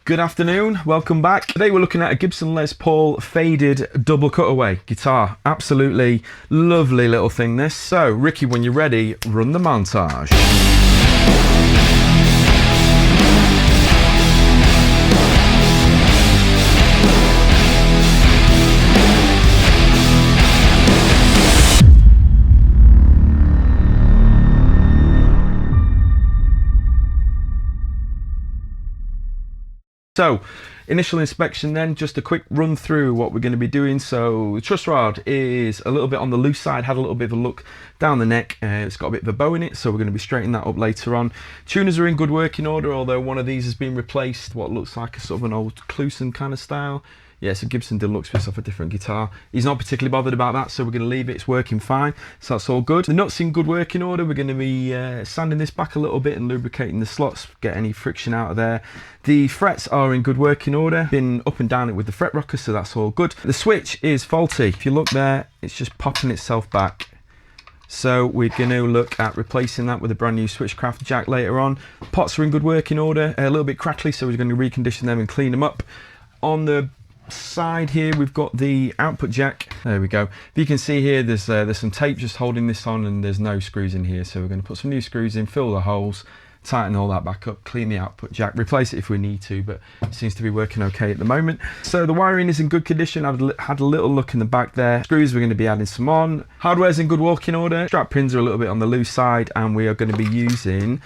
Good afternoon, welcome back. Today we're looking at a Gibson Les Paul faded double cutaway guitar. Absolutely lovely little thing this. So Ricky, when you're ready, run the montage. So, initial inspection then, just a quick run through what we're going to be doing. So, the truss rod is a little bit on the loose side, had a little bit of a look down the neck. It's got a bit of a bow in it, so we're going to be straightening that up later on. Tuners are in good working order, although one of these has been replaced, what looks like a sort of an old Cluson kind of style. Yeah, it's a Gibson Deluxe piece off a different guitar. He's not particularly bothered about that, so we're going to leave it. It's working fine, so that's all good. The nuts in good working order. We're going to be sanding this back a little bit and lubricating the slots, get any friction out of there. The frets are in good working order. Been up and down it with the fret rocker, so that's all good. The switch is faulty. If you look there, it's just popping itself back. So we're going to look at replacing that with a brand new Switchcraft jack later on. Pots are in good working order, a little bit crackly, so we're going to recondition them and clean them up. On the side here we've got the output jack. There we go. If you can see here, there's some tape just holding this on, and there's no screws in here, so we're going to put some new screws in, fill the holes, tighten all that back up, clean the output jack, replace it if we need to, but it seems to be working okay at the moment. So the wiring is in good condition. I've had a little look in the back there. Screws, we're going to be adding some on. Hardware's in good working order. Strap pins are a little bit on the loose side, and we are going to be using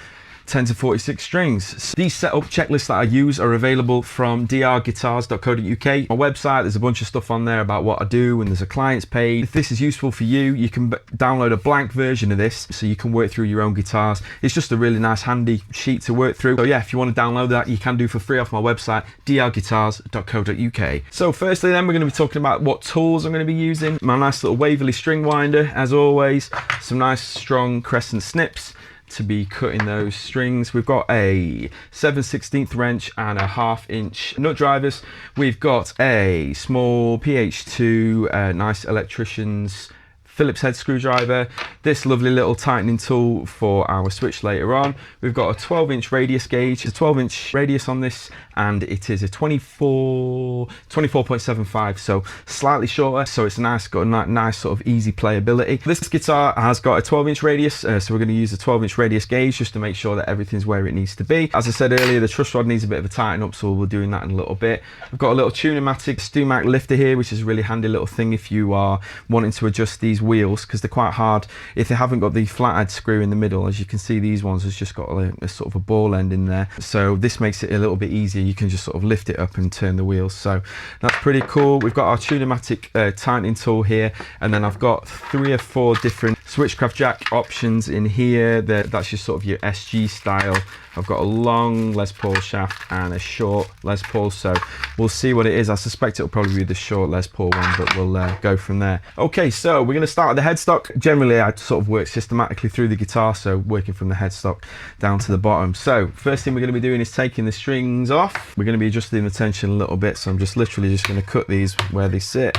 10 to 46 strings. These setup checklists that I use are available from drguitars.co.uk. My website, there's a bunch of stuff on there about what I do, and there's a clients page. If this is useful for you, you can download a blank version of this so you can work through your own guitars. It's just a really nice handy sheet to work through. So yeah, if you want to download that, you can do for free off my website, drguitars.co.uk. So firstly then, we're going to be talking about what tools I'm going to be using. My nice little Waverley string winder, as always. Some nice strong crescent snips to be cutting those strings. We've got a 7/16 wrench and a 1/2 inch nut drivers. We've got a small PH2 nice electrician's Phillips head screwdriver, this lovely little tightening tool for our switch later on. We've got a 12-inch radius gauge, a 12-inch radius on this, and it is a 24.75, so slightly shorter, so it's nice, got a nice sort of easy playability. This guitar has got a 12-inch radius, so we're going to use a 12-inch radius gauge just to make sure that everything's where it needs to be. As I said earlier, the truss rod needs a bit of a tighten up, so we'll be doing that in a little bit. We've got a little Tune-O-Matic StewMac lifter here, which is a really handy little thing if you are wanting to adjust these wheels, because they're quite hard if they haven't got the flathead screw in the middle. As you can see, these ones has just got a sort of a ball end in there, so this makes it a little bit easier. You can just sort of lift it up and turn the wheels, so that's pretty cool. We've got our Tune-O-Matic tightening tool here, and then I've got 3 or 4 different Switchcraft jack options in here. That's just sort of your SG style. I've got a long Les Paul shaft and a short Les Paul, so we'll see what it is. I suspect it'll probably be the short Les Paul one, but we'll go from there. Okay, so we're going to start at the headstock. Generally, I sort of work systematically through the guitar, so working from the headstock down to the bottom. So first thing we're going to be doing is taking the strings off. We're going to be adjusting the tension a little bit, so I'm just literally just going to cut these where they sit,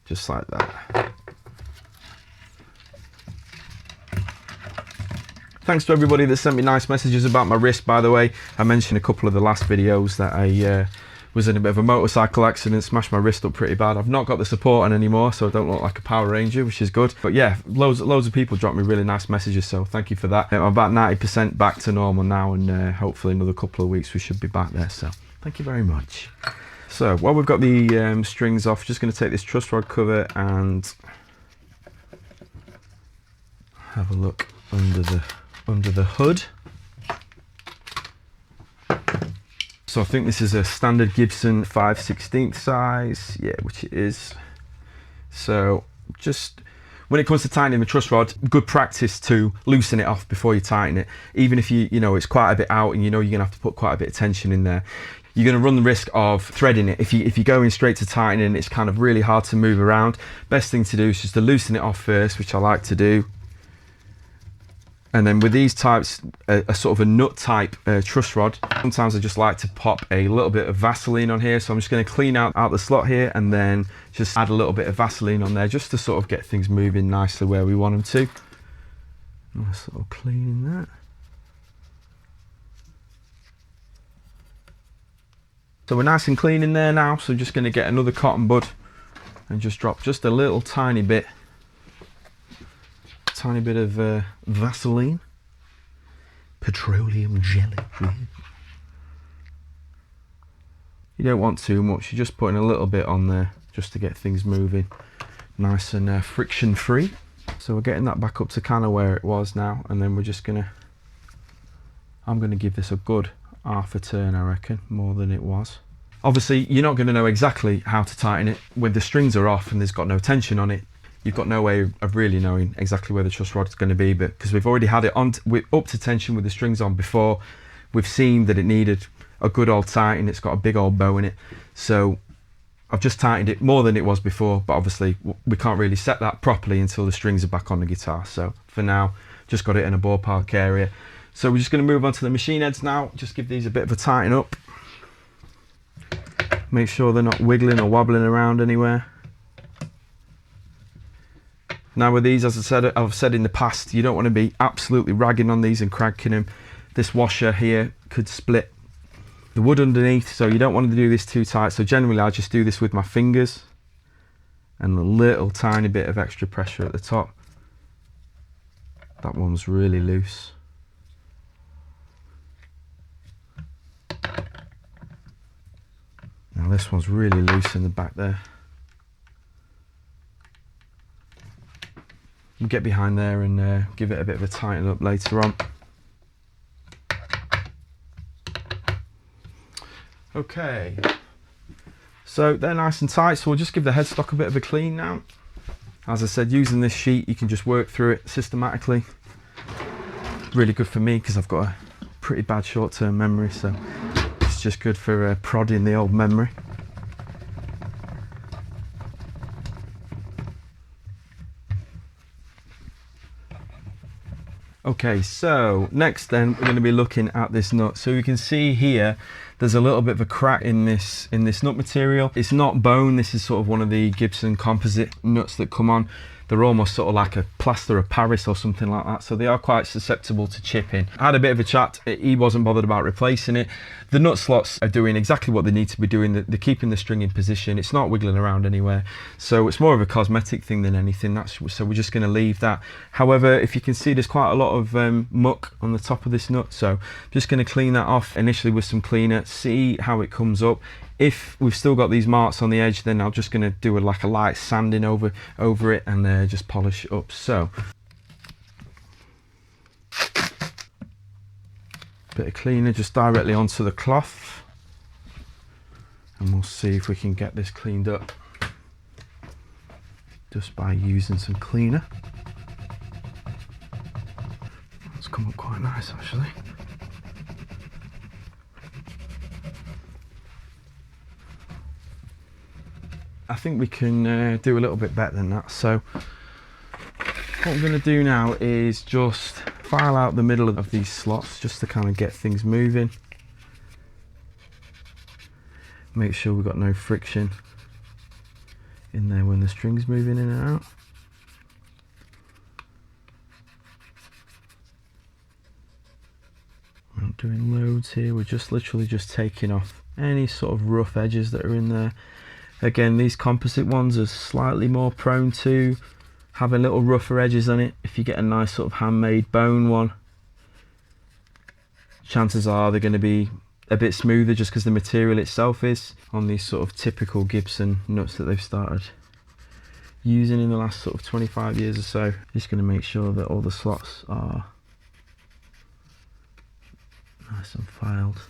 just like that. Thanks to everybody that sent me nice messages about my wrist, by the way. I mentioned a couple of the last videos that I was in a bit of a motorcycle accident, smashed my wrist up pretty bad. I've not got the support on anymore, so I don't look like a Power Ranger, which is good. But yeah, loads of people dropped me really nice messages, so thank you for that. I'm about 90% back to normal now, and hopefully another couple of weeks we should be back there, so thank you very much. So while we've got the strings off, just going to take this truss rod cover and have a look under the hood. So I think this is a standard Gibson 5/16 size, yeah, which it is. So just when it comes to tightening the truss rod, good practice to loosen it off before you tighten it. Even if you know it's quite a bit out and you know you're gonna have to put quite a bit of tension in there, you're going to run the risk of threading it. If you go in straight to tightening, it's kind of really hard to move around. Best thing to do is just to loosen it off first, which I like to do. And then with these types, a sort of a nut type truss rod, sometimes I just like to pop a little bit of Vaseline on here. So I'm just going to clean out the slot here and then just add a little bit of Vaseline on there just to sort of get things moving nicely where we want them to. Nice sort of cleaning that. So we're nice and clean in there now, so just going to get another cotton bud and just drop just a little tiny bit of Vaseline, petroleum jelly. You don't want too much, you're just putting a little bit on there just to get things moving nice and friction free. So we're getting that back up to kind of where it was now, and then we're just I'm gonna give this a good half a turn, I reckon, more than it was. Obviously you're not going to know exactly how to tighten it when the strings are off and there's got no tension on it. You've got no way of really knowing exactly where the truss rod is going to be, but because we've already had it on up to tension with the strings on before, we've seen that it needed a good old tighten. It's got a big old bow in it, so I've just tightened it more than it was before, but obviously we can't really set that properly until the strings are back on the guitar. So for now, just got it in a ballpark area. So we're just going to move on to the machine heads now. Just give these a bit of a tighten up. Make sure they're not wiggling or wobbling around anywhere. Now with these, as I've said in the past, you don't want to be absolutely ragging on these and cranking them. This washer here could split the wood underneath, so you don't want to do this too tight. So generally I just do this with my fingers and a little tiny bit of extra pressure at the top. That one's really loose. Now this one's really loose in the back there. We'll get behind there and give it a bit of a tighten up later on. Okay, so they're nice and tight, so we'll just give the headstock a bit of a clean now. As I said, using this sheet you can just work through it systematically. Really good for me because I've got a pretty bad short-term memory, so it's just good for prodding the old memory. Okay, so next then we're going to be looking at this nut. So you can see here there's a little bit of a crack in this nut material. It's not bone, this is sort of one of the Gibson composite nuts that come on. They're almost sort of like a plaster of Paris or something like that, so they are quite susceptible to chipping. I had a bit of a chat, he wasn't bothered about replacing it. The nut slots are doing exactly what they need to be doing. They're keeping the string in position, it's not wiggling around anywhere, so it's more of a cosmetic thing than anything. So we're just going to leave that. However, if you can see, there's quite a lot of muck on the top of this nut, so I'm just going to clean that off initially with some cleaner, see how it comes up. If we've still got these marks on the edge, then I'm just going to do like a light sanding over it and just polish it up. So bit of cleaner just directly onto the cloth, and we'll see if we can get this cleaned up just by using some cleaner. It's come up quite nice actually. I think we can do a little bit better than that. So what I'm going to do now is just file out the middle of these slots just to kind of get things moving. Make sure we've got no friction in there when the string's moving in and out. We're not doing loads here, we're just literally just taking off any sort of rough edges that are in there. Again, these composite ones are slightly more prone to having little rougher edges on it. If you get a nice sort of handmade bone one, chances are they're going to be a bit smoother just because the material itself is. On these sort of typical Gibson nuts that they've started using in the last sort of 25 years or so, just going to make sure that all the slots are nice and filed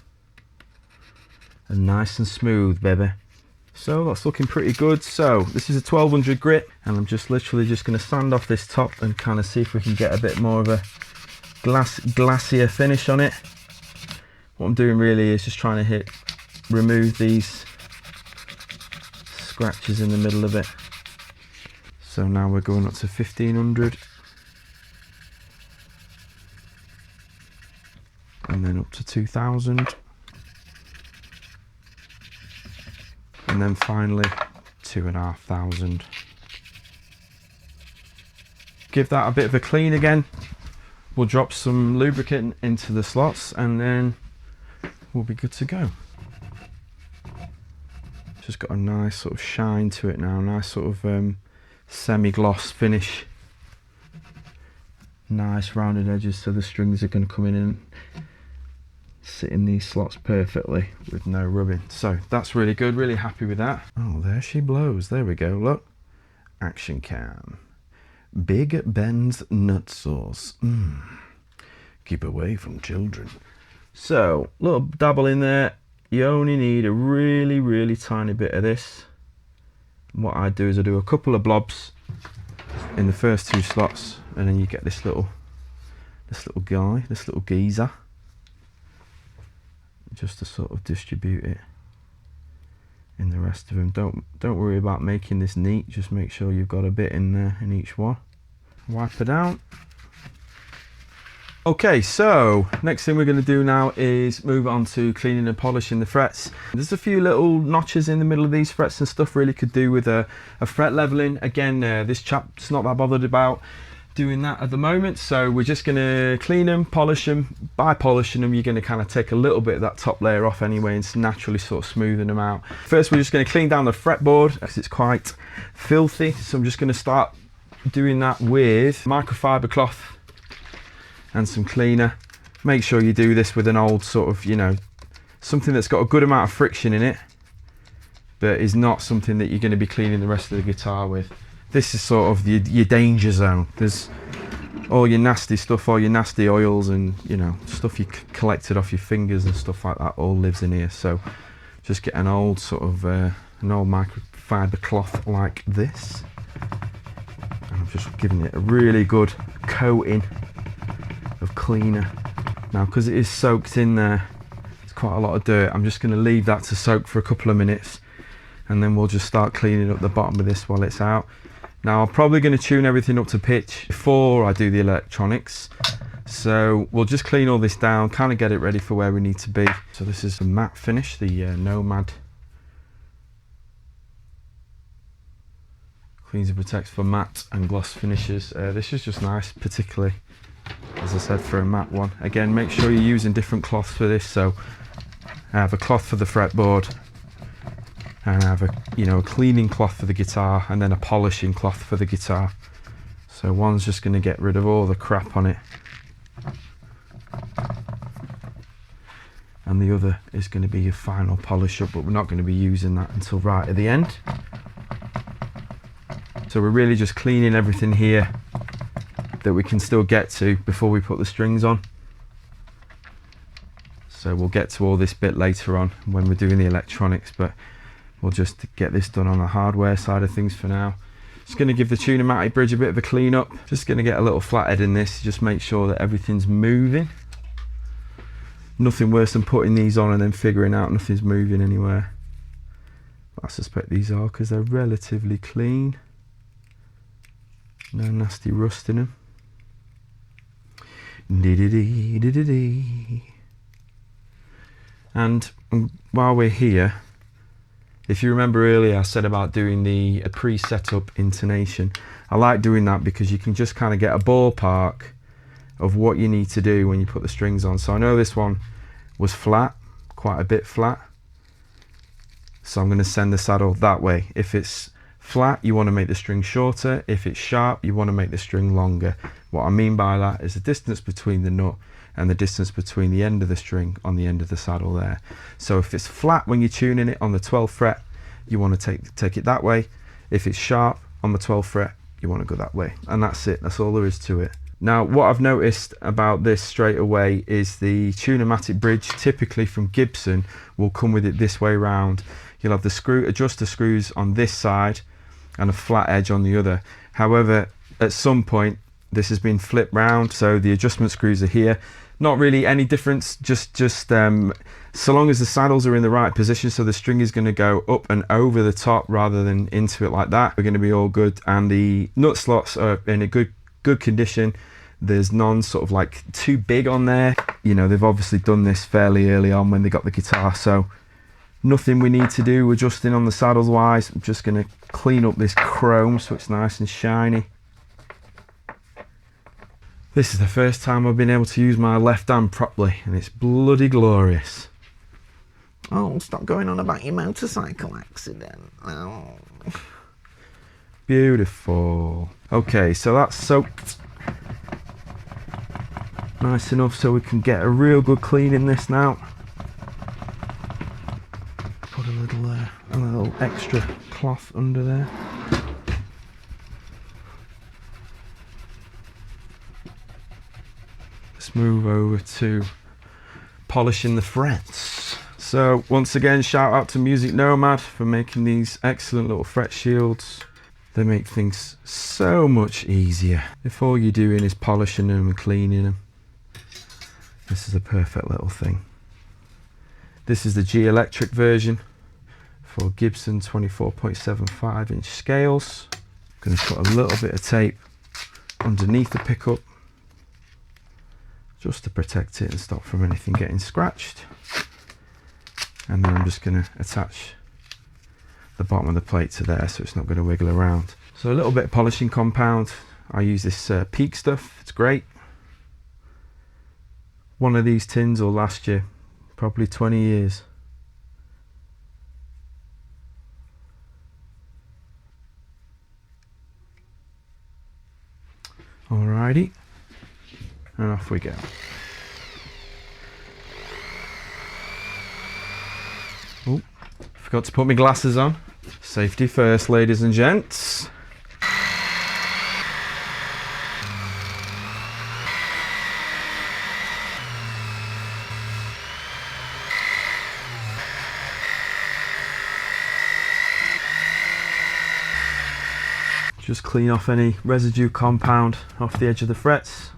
and nice and smooth, baby. So that's looking pretty good. So this is a 1200 grit, and I'm just literally just going to sand off this top and kind of see if we can get a bit more of a glassier finish on it. What I'm doing really is just trying to remove these scratches in the middle of it. So now we're going up to 1500 and then up to 2000. And then finally 2500. Give that a bit of a clean again. We'll drop some lubricant into the slots and then we'll be good to go. just got a nice sort of shine to it now, nice sort of semi-gloss finish. Nice rounded edges, so the strings are going to come in and sit in these slots perfectly with no rubbing. So that's really good, really happy with that. Oh, there she blows. There we go, look. Action cam. Big Ben's nut sauce. Keep away from children. So, little dabble in there. You only need a really, really tiny bit of this. And what I do is I do a couple of blobs in the first 2 slots, and then you get this little guy, this little geezer, just to sort of distribute it in the rest of them. Don't worry about making this neat, just make sure you've got a bit in there in each one. Wipe it down. Okay, so next thing we're going to do now is move on to cleaning and polishing the frets. There's a few little notches in the middle of these frets and stuff really could do with a fret leveling. Again, this chap's not that bothered about doing that at the moment, so we're just going to clean them, polish them. By polishing them, you're going to kind of take a little bit of that top layer off anyway and naturally sort of smoothing them out. First, we're just going to clean down the fretboard because it's quite filthy, so I'm just going to start doing that with microfiber cloth and some cleaner. Make sure you do this with an old sort of, you know, something that's got a good amount of friction in it, but is not something that you're going to be cleaning the rest of the guitar with. This is sort of your danger zone. There's all your nasty stuff, all your nasty oils and, you know, stuff you collected off your fingers and stuff like that all lives in here. So just get an old sort of, an old microfiber cloth like this. And I'm just giving it a really good coating of cleaner. Now, because it is soaked in there, it's quite a lot of dirt. I'm just going to leave that to soak for a couple of minutes, and then we'll just start cleaning up the bottom of this while it's out. Now, I'm probably going to tune everything up to pitch before I do the electronics, so we'll just clean all this down, kind of get it ready for where we need to be. So this is the matte finish, the Nomad cleans and protects for matte and gloss finishes. This is just nice, particularly, as I said, for a matte one. Again, make sure you're using different cloths for this. So I have a cloth for the fretboard, and I have a cleaning cloth for the guitar, and then a polishing cloth for the guitar. So one's just going to get rid of all the crap on it, and the other is going to be your final polish up, but we're not going to be using that until right at the end. So we're really just cleaning everything here that we can still get to before we put the strings on. So we'll get to all this bit later on when we're doing the electronics, but we'll just get this done on the hardware side of things for now. Just going to give the Tune-O-Matic bridge a bit of a clean up. Just going to get a little flathead in this, just make sure that everything's moving. Nothing worse than putting these on and then figuring out nothing's moving anywhere. But I suspect these are, because they're relatively clean. No nasty rust in them. And while we're here, if you remember earlier I said about doing the pre-setup intonation. I like doing that because you can just kind of get a ballpark of what you need to do when you put the strings on. So I know this one was flat, quite a bit flat, so I'm going to send the saddle that way. If it's flat, you want to make the string shorter. If it's sharp, you want to make the string longer. What I mean by that is the distance between the nut and the distance between the end of the string on the end of the saddle there. So if it's flat when you're tuning it on the 12th fret, you want to take it that way. If it's sharp on the 12th fret, you want to go that way. And that's it, that's all there is to it. Now, what I've noticed about this straight away is the Tune-O-Matic bridge, typically from Gibson, will come with it this way round. You'll have the adjuster screws on this side and a flat edge on the other. However, at some point this has been flipped round, so the adjustment screws are here. Not really any difference, just so long as the saddles are in the right position, so the string is going to go up and over the top rather than into it like that, we're going to be all good. And the nut slots are in a good condition. There's none sort of like too big on there. You know, they've obviously done this fairly early on when they got the guitar, so nothing we need to do adjusting on the saddles wise. I'm just going to clean up this chrome so it's nice and shiny. This is the first time I've been able to use my left hand properly, and it's bloody glorious. Oh, stop going on about your motorcycle accident. Oh. Beautiful. Okay, so that's soaked nice enough so we can get a real good clean in this now. Put a little extra cloth under there. Let's move over to polishing the frets. So once again, shout out to Music Nomad for making these excellent little fret shields. They make things so much easier. If all you're doing is polishing them and cleaning them, this is a perfect little thing. This is the G Electric version for Gibson 24.75 inch scales. I'm going to put a little bit of tape underneath the pickup just to protect it and stop from anything getting scratched. And then I'm just going to attach the bottom of the plate to there so it's not going to wiggle around. So a little bit of polishing compound. I use this Peak stuff, it's great. One of these tins will last you probably 20 years. Alrighty, and off we go. Oh, forgot to put my glasses on. Safety first, ladies and gents. Just clean off any residue compound off the edge of the frets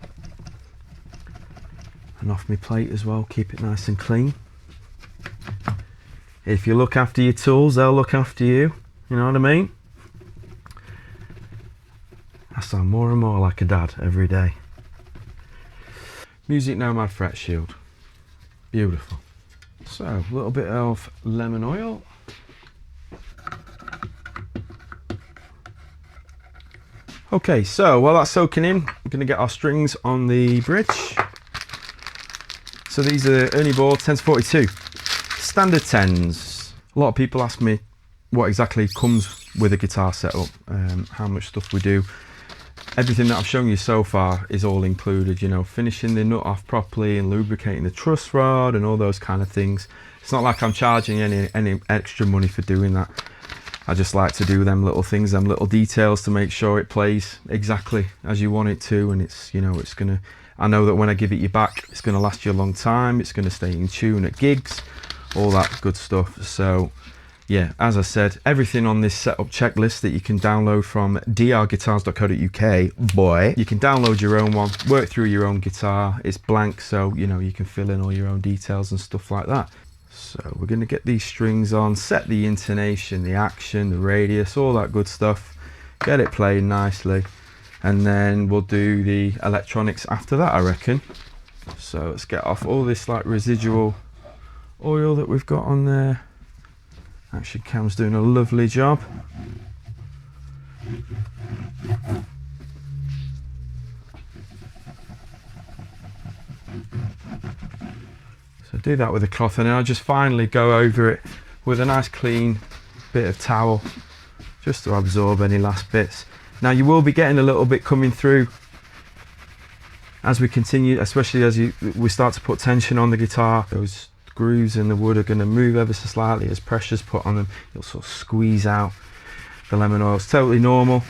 and off my plate as well, keep it nice and clean. If you look after your tools, they'll look after you, you know what I mean? I sound more and more like a dad every day. Music Nomad fret shield, beautiful. So a little bit of lemon oil. Okay, so while that's soaking in, we're going to get our strings on the bridge. So these are Ernie board 10-42, standard 10s. A lot of people ask me what exactly comes with a guitar setup, how much stuff we do. Everything that I've shown you so far is all included, you know, finishing the nut off properly and lubricating the truss rod and all those kind of things. It's not like I'm charging any extra money for doing that. I just like to do them little things, them little details to make sure it plays exactly as you want it to, and it's, you know, it's gonna, I know that when I give it you back, it's gonna last you a long time, it's gonna stay in tune at gigs, all that good stuff. So yeah, as I said, everything on this setup checklist that you can download from drguitars.co.uk, boy, you can download your own one, work through your own guitar. It's blank, so you know, you can fill in all your own details and stuff like that. So we're going to get these strings on, set the intonation, the action, the radius, all that good stuff, get it playing nicely, and then we'll do the electronics after that, I reckon. So let's get off all this like residual oil that we've got on there. Actually, Cam's doing a lovely job. So do that with a cloth, and then I'll just finally go over it with a nice clean bit of towel just to absorb any last bits. Now you will be getting a little bit coming through as we continue, especially as we start to put tension on the guitar. Those grooves in the wood are going to move ever so slightly as pressure's put on them. You'll sort of squeeze out the lemon oil. It's totally normal.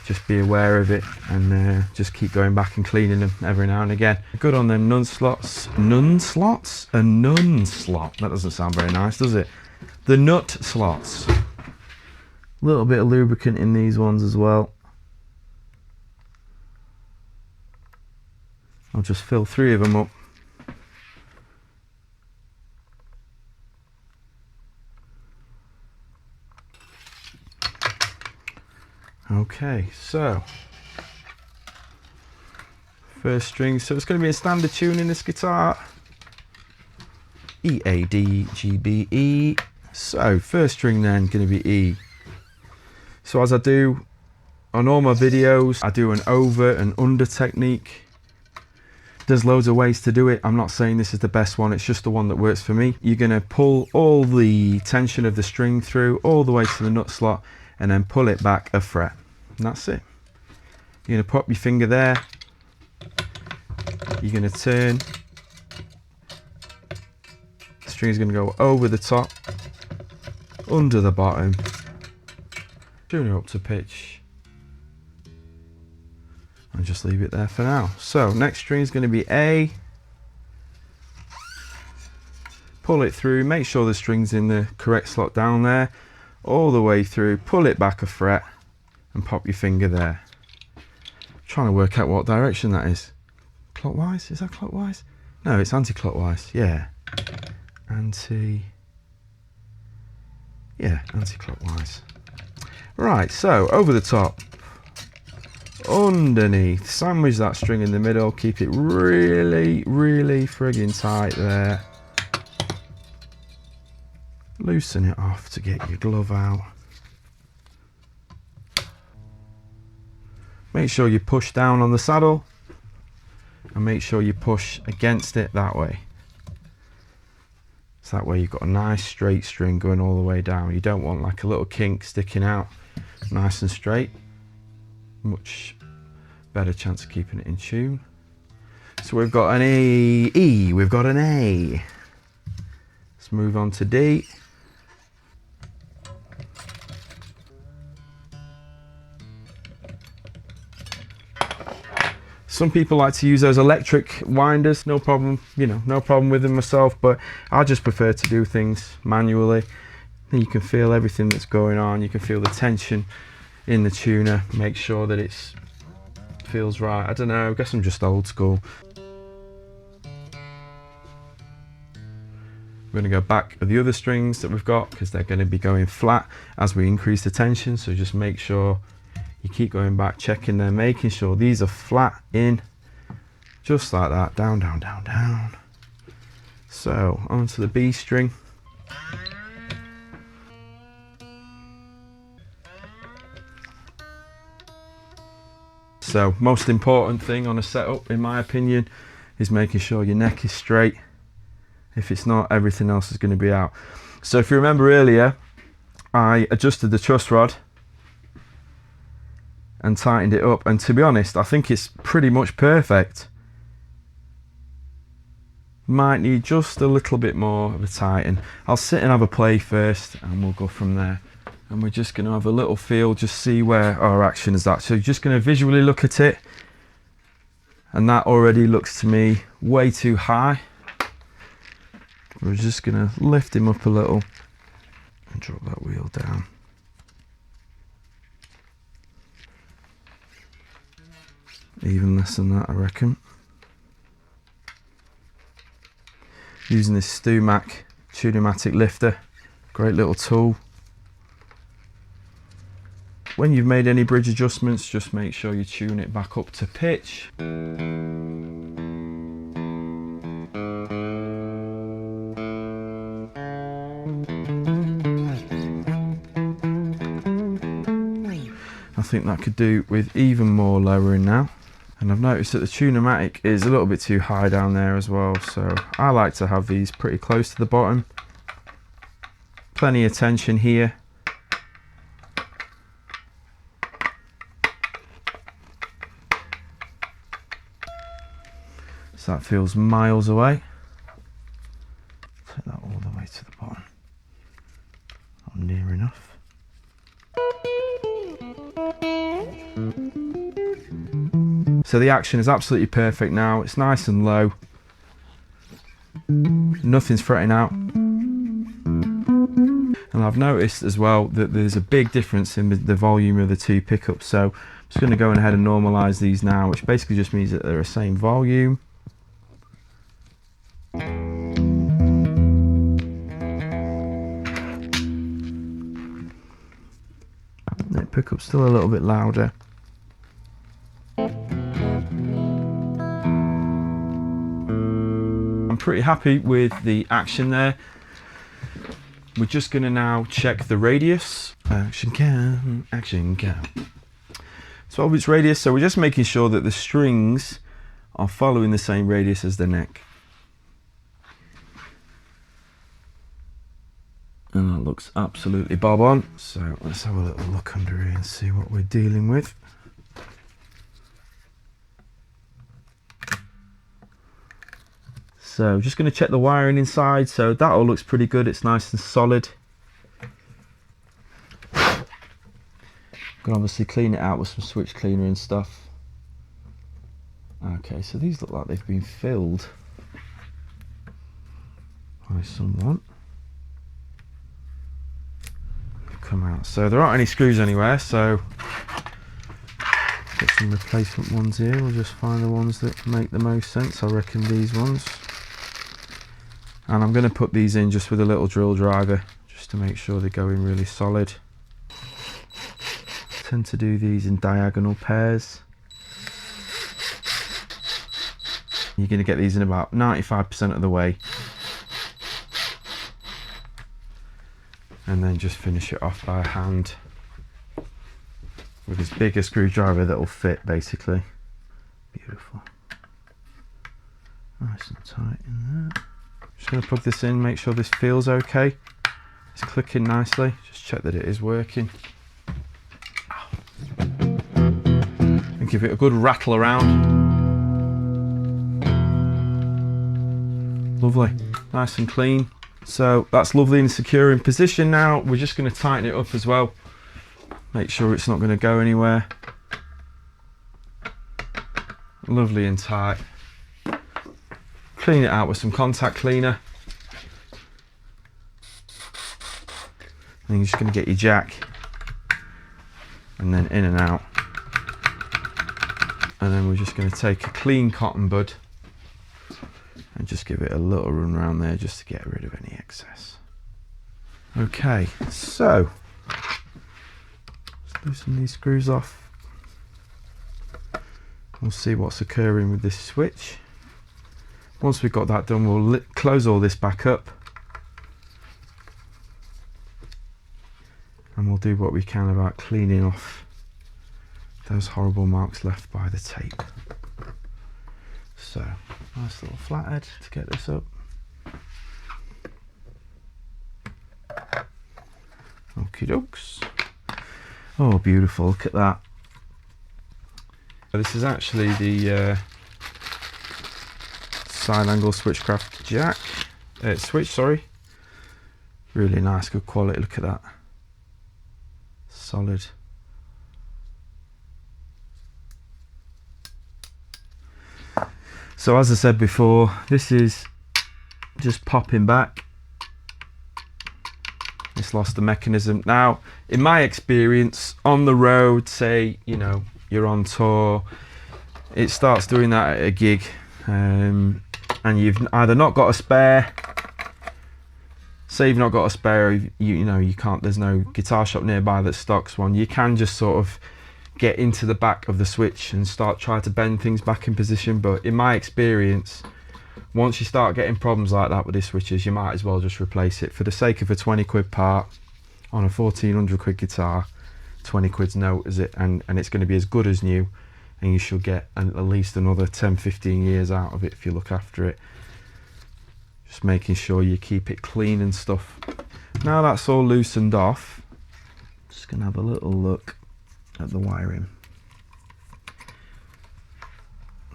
Just be aware of it, and just keep going back and cleaning them every now and again. Good on them nun slots. Nun slots? A nun slot. That doesn't sound very nice, does it? The nut slots. A little bit of lubricant in these ones as well. I'll just fill 3 of them up. Okay, so first string, so it's going to be a standard tune in this guitar, EADGBE. So first string then going to be E. So as I do on all my videos, I do an over and under technique There's loads of ways to do it. I'm not saying this is the best one, it's just the one that works for me. You're going to pull all the tension of the string through all the way to the nut slot and then pull it back a fret. And that's it. You're going to pop your finger there. You're going to turn. The string's going to go over the top, under the bottom, tune it up to pitch, and just leave it there for now. So next string is going to be A. Pull it through, make sure the string's in the correct slot down there, all the way through, pull it back a fret and pop your finger there. Trying to work out what direction that is. Clockwise? Is that clockwise? No, it's anti-clockwise. Yeah. Anti-clockwise. Right, so over the top, underneath, sandwich that string in the middle, keep it really, really friggin' tight there. Loosen it off to get your glove out. Make sure you push down on the saddle and make sure you push against it that way. So that way you've got a nice straight string going all the way down. You don't want like a little kink sticking out. Nice and straight. Much better chance of keeping it in tune. So we've got an E, we've got an A. Let's move on to D. Some people like to use those electric winders, no problem, you know, no problem with them myself, but I just prefer to do things manually. Then you can feel everything that's going on, you can feel the tension in the tuner, make sure that it feels right. I don't know, I guess I'm just old school. We're going to go back to the other strings that we've got because they're going to be going flat as we increase the tension, so just make sure you keep going back, checking them, making sure these are flat in, just like that, down, down, down, down. So onto the B string. So most important thing on a setup, in my opinion, is making sure your neck is straight. If it's not, everything else is going to be out. So if you remember earlier, I adjusted the truss rod and tightened it up, and to be honest, I think it's pretty much perfect. Might need just a little bit more of a tighten. I'll sit and have a play first and we'll go from there. And we're just going to have a little feel, just see where our action is at. So you're just going to visually look at it, and that already looks to me way too high. We're just going to lift him up a little and drop that wheel down. Even less than that, I reckon. Using this Tune-O-Matic lifter, great little tool. When you've made any bridge adjustments, just make sure you tune it back up to pitch. I think that could do with even more lowering now. And I've noticed that the Tune-O-Matic is a little bit too high down there as well, so I like to have these pretty close to the bottom. Plenty of tension here. So that feels miles away. Take that all the way to the bottom. Not near enough. So the action is absolutely perfect now. It's nice and low. Nothing's fretting out. And I've noticed as well that there's a big difference in the volume of the two pickups. So I'm just going to go ahead and normalise these now, which basically just means that they're the same volume. The pickup's still a little bit louder. I'm pretty happy with the action there. We're just going to now check the radius. Action cam, action cam. 12 inch radius, so we're just making sure that the strings are following the same radius as the neck. And that looks absolutely bob on. So let's have a little look under here and see what we're dealing with. So just going to check the wiring inside. So that all looks pretty good. It's nice and solid. Can obviously clean it out with some switch cleaner and stuff. Okay, so these look like they've been filled by someone. Come out. So there aren't any screws anywhere, so got some replacement ones here. We'll just find the ones that make the most sense. I reckon these ones. And I'm going to put these in just with a little drill driver, just to make sure they go in really solid. I tend to do these in diagonal pairs. You're going to get these in about 95% of the way. And then just finish it off by hand with as big a screwdriver that will fit, basically. Beautiful. Nice and tight in there. Just going to plug this in, make sure this feels okay. It's clicking nicely. Just check that it is working. And give it a good rattle around. Lovely. Nice and clean. So that's lovely and secure in position now. We're just going to tighten it up as well. Make sure it's not going to go anywhere. Lovely and tight. Clean it out with some contact cleaner. And you're just going to get your jack. And then in and out. And then we're just going to take a clean cotton bud and just give it a little run around there just to get rid of any excess. Okay, so let's loosen these screws off. We'll see what's occurring with this switch. Once we've got that done, we'll close all this back up and we'll do what we can about cleaning off those horrible marks left by the tape. So, nice little flathead to get this up. Okie dokes. Oh, beautiful, look at that. This is actually the side angle switchcraft jack. Switch, sorry. Really nice, good quality, look at that. Solid. So as I said before, this is just popping back. It's lost the mechanism. Now, in my experience, on the road, say, you know, you're on tour, it starts doing that at a gig, and you've either not got a spare, say you've not got a spare, you know, you can't, there's no guitar shop nearby that stocks one, you can just sort of get into the back of the switch and start trying to bend things back in position. But in my experience, once you start getting problems like that with these switches, you might as well just replace it. For the sake of a 20 quid part on a 1400 quid guitar, 20 quid's note is it, and it's going to be as good as new, and you should get at least another 10-15 years out of it if you look after it. Just making sure you keep it clean and stuff. Now that's all loosened off, just going to have a little look at the wiring.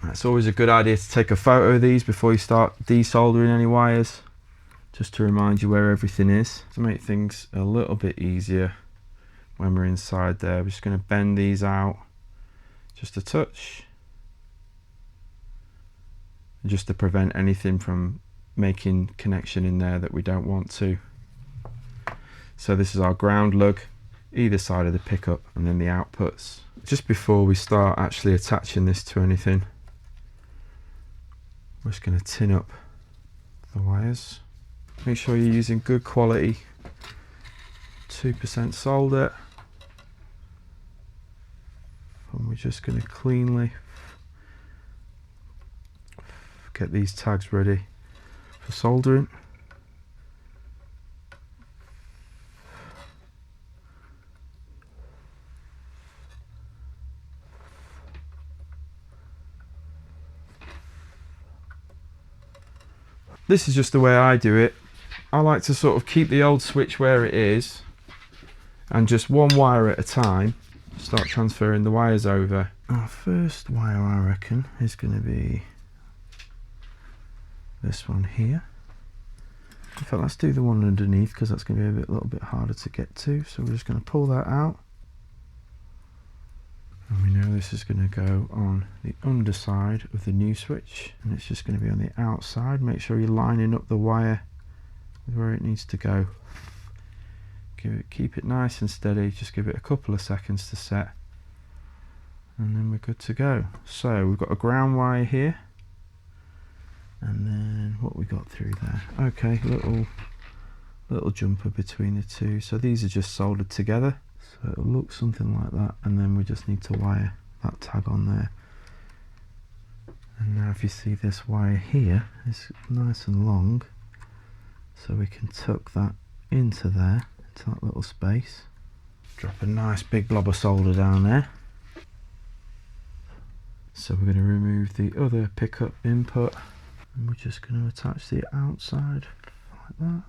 It's always a good idea to take a photo of these before you start desoldering any wires, just to remind you where everything is. To make things a little bit easier when we're inside there, we're just going to bend these out just a touch, just to prevent anything from making connection in there that we don't want to. So this is our ground lug, either side of the pickup, and then the outputs. Just before we start actually attaching this to anything, we're just going to tin up the wires. Make sure you're using good quality 2% solder, and we're just going to cleanly get these tags ready for soldering. This is just the way I do it. I like to sort of keep the old switch where it is and just one wire at a time start transferring the wires over. Our first wire, I reckon, is going to be this one here. In fact, let's do the one underneath because that's going to be a little bit harder to get to. So we're just going to pull that out. And we know this is going to go on the underside of the new switch, and it's just going to be on the outside. Make sure you're lining up the wire with where it needs to go. Keep it nice and steady, just give it a couple of seconds to set, and then we're good to go. So we've got a ground wire here, and then what we got through there. Okay, little jumper between the two. So these are just soldered together. So it'll look something like that, and then we just need to wire that tag on there. And now if you see this wire here, it's nice and long, so we can tuck that into there, into that little space. Drop a nice big blob of solder down there. So we're going to remove the other pickup input, and we're just going to attach the outside like that.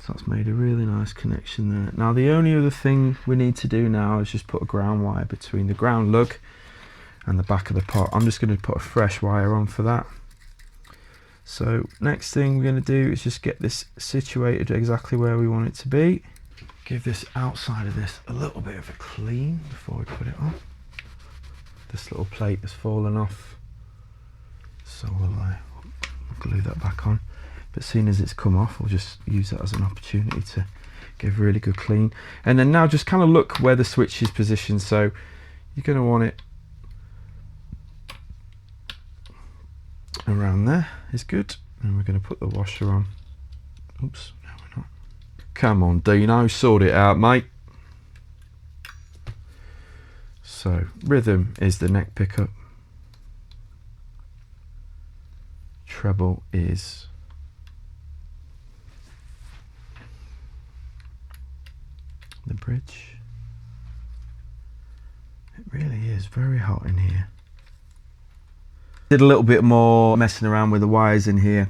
So that's made a really nice connection there. Now the only other thing we need to do now is just put a ground wire between the ground lug and the back of the pot. I'm just going to put a fresh wire on for that. So next thing we're going to do is just get this situated exactly where we want it to be. Give this outside of this a little bit of a clean before we put it on. This little plate has fallen off, so we'll glue that back on. But seeing as it's come off, we'll just use that as an opportunity to give a really good clean. And then now just kind of look where the switch is positioned. So you're going to want it around there is good. And we're going to put the washer on. Oops, no we're not. Come on Dino, sort it out mate. So rhythm is the neck pickup. Treble is the bridge. It really is very hot in here. Did a little bit more messing around with the wires in here.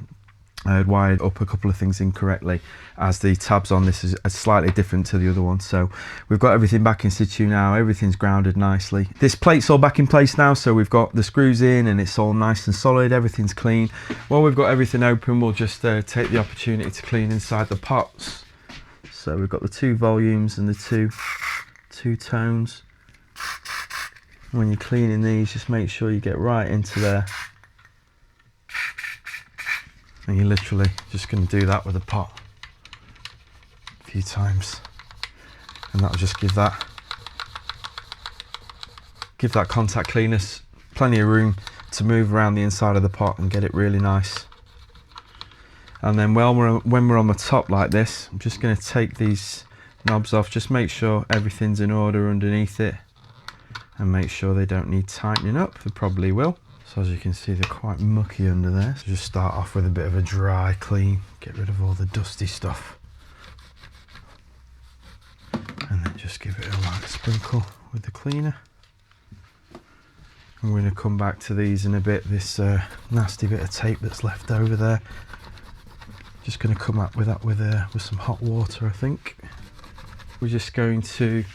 I had wired up a couple of things incorrectly, as the tabs on this is slightly different to the other one. So we've got everything back in situ now, everything's grounded nicely. This plate's all back in place now, so we've got the screws in and it's all nice and solid, everything's clean. While we've got everything open, we'll just take the opportunity to clean inside the pots. So we've got the two volumes and the two tones. When you're cleaning these, just make sure you get right into there. And you're literally just going to do that with a pot a few times. And that'll just give that contact cleanness plenty of room to move around the inside of the pot and get it really nice. And then when we're on the top like this, I'm just going to take these knobs off, just make sure everything's in order underneath it and make sure they don't need tightening up. They probably will. So as you can see, they're quite mucky under there. So just start off with a bit of a dry clean, get rid of all the dusty stuff. And then just give it a light sprinkle with the cleaner. I'm going to come back to these in a bit, this nasty bit of tape that's left over there. Just going to come up with that with some hot water, I think. We're just going to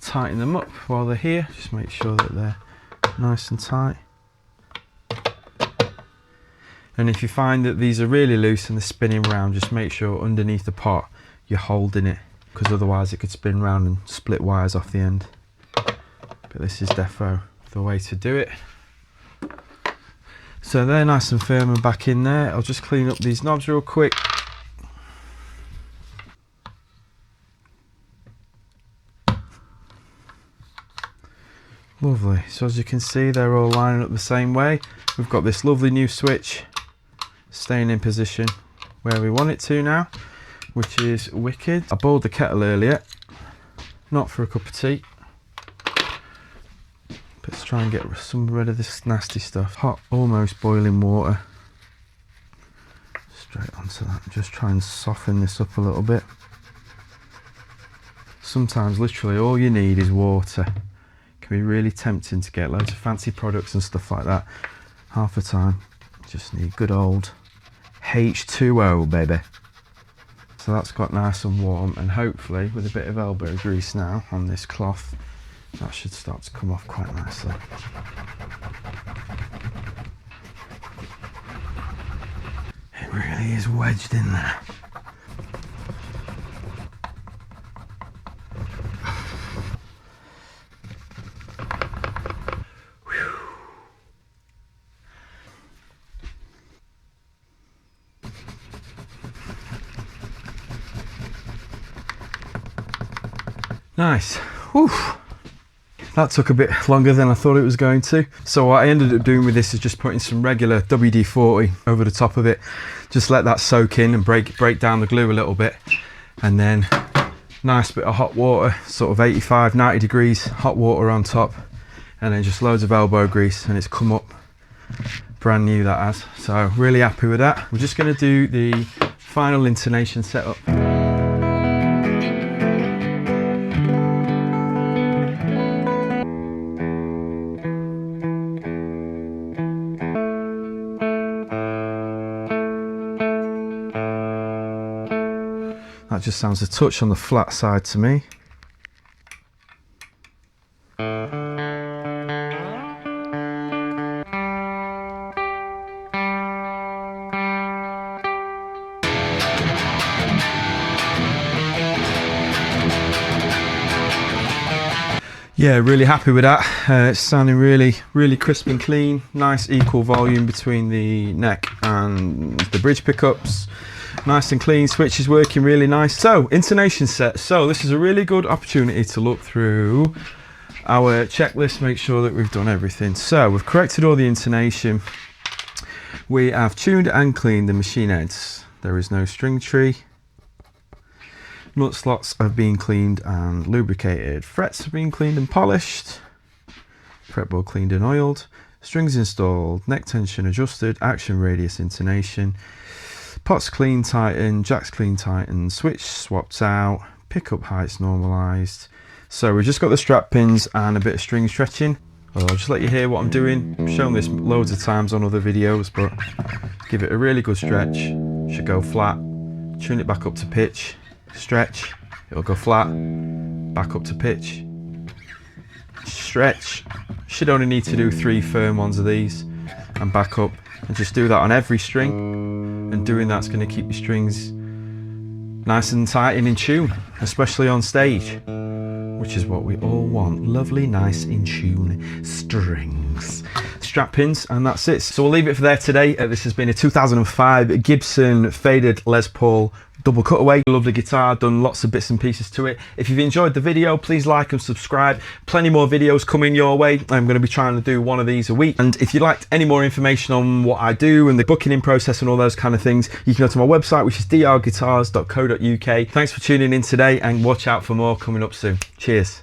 tighten them up while they're here. Just make sure that they're nice and tight. And if you find that these are really loose and they're spinning round, just make sure underneath the pot you're holding it, because otherwise it could spin round and split wires off the end. But this is defo the way to do it. So they're nice and firm and back in there. I'll just clean up these knobs real quick. Lovely. So as you can see, they're all lining up the same way. We've got this lovely new switch staying in position where we want it to now, which is wicked. I boiled the kettle earlier, not for a cup of tea, but to try and get rid of this nasty stuff. Hot, almost boiling water straight onto that. Just try and soften this up a little bit. Sometimes literally all you need is water. It can be really tempting to get loads of fancy products and stuff like that. Half the time Just need good old H2O, baby. So that's got nice and warm, and hopefully with a bit of elbow grease now on this cloth, that should start to come off quite nicely. It really is wedged in there. Nice. Whew. That took a bit longer than I thought it was going to. So what I ended up doing with this is just putting some regular WD-40 over the top of it. Just let that soak in and break down the glue a little bit. And then nice bit of hot water, sort of 85, 90 degrees hot water on top. And then just loads of elbow grease, and it's come up brand new, that has. So really happy with that. We're just going to do the final intonation setup. That just sounds a touch on the flat side to me. Yeah, really happy with that. It's sounding really crisp and clean. Nice equal volume between the neck and the bridge pickups. Nice and clean, switch is working really nice. So, intonation set. So this is a really good opportunity to look through our checklist, make sure that we've done everything. So we've corrected all the intonation. We have tuned and cleaned the machine heads. There is no string tree. Nut slots have been cleaned and lubricated. Frets have been cleaned and polished. Fretboard cleaned and oiled. Strings installed. Neck tension adjusted. Action radius intonation. Pots clean, tightened, jacks clean, tightened, switch swapped out, pickup heights normalised. So we've just got the strap pins and a bit of string stretching. I'll just let you hear what I'm doing. I've shown this loads of times on other videos, but give it a really good stretch. Should go flat, tune it back up to pitch, stretch, it'll go flat, back up to pitch, stretch. Should only need to do 3 firm ones of these and back up, and just do that on every string. And doing that's going to keep your strings nice and tight and in tune, especially on stage, which is what we all want. Lovely, nice, in tune strings. Strap pins, and that's it. So we'll leave it for there today. This has been a 2005 Gibson faded Les Paul double cutaway. Lovely guitar, done lots of bits and pieces to it. If you've enjoyed the video, please like and subscribe. Plenty more videos coming your way. I'm going to be trying to do one of these a week. And if you'd like any more information on what I do and the booking in process and all those kind of things, you can go to my website, which is drguitars.co.uk. Thanks for tuning in today, and watch out for more coming up soon. Cheers.